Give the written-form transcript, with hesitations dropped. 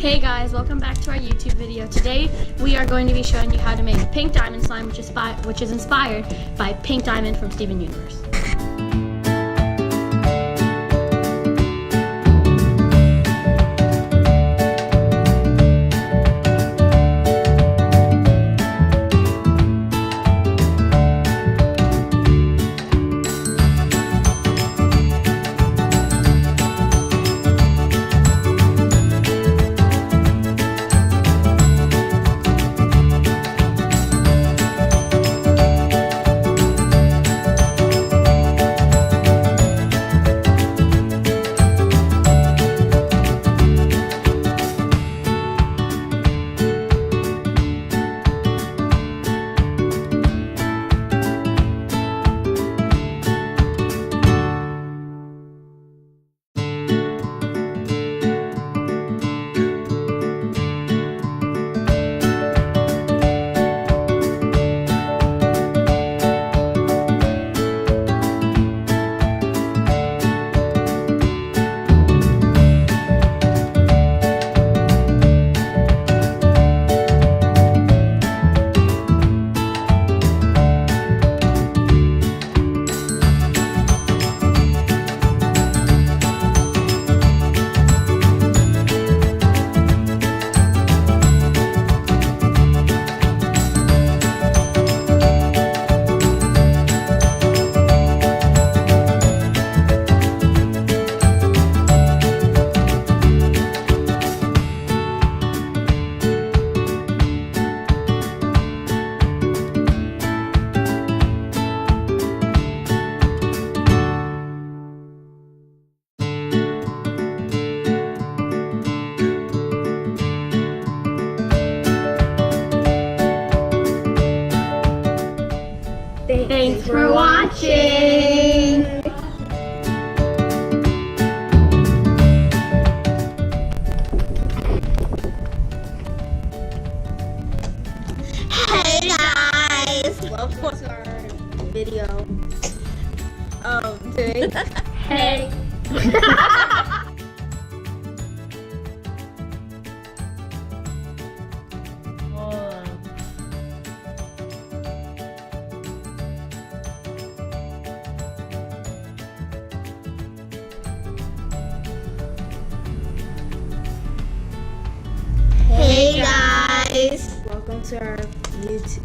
Hey guys, welcome back to our YouTube video. Today we are going to be showing you how to make pink diamond slime, which is inspired by Pink Diamond from Steven Universe. Thanks for watching! Hey guys! Welcome to our video. Today. Hey! Hey guys! Welcome to our YouTube.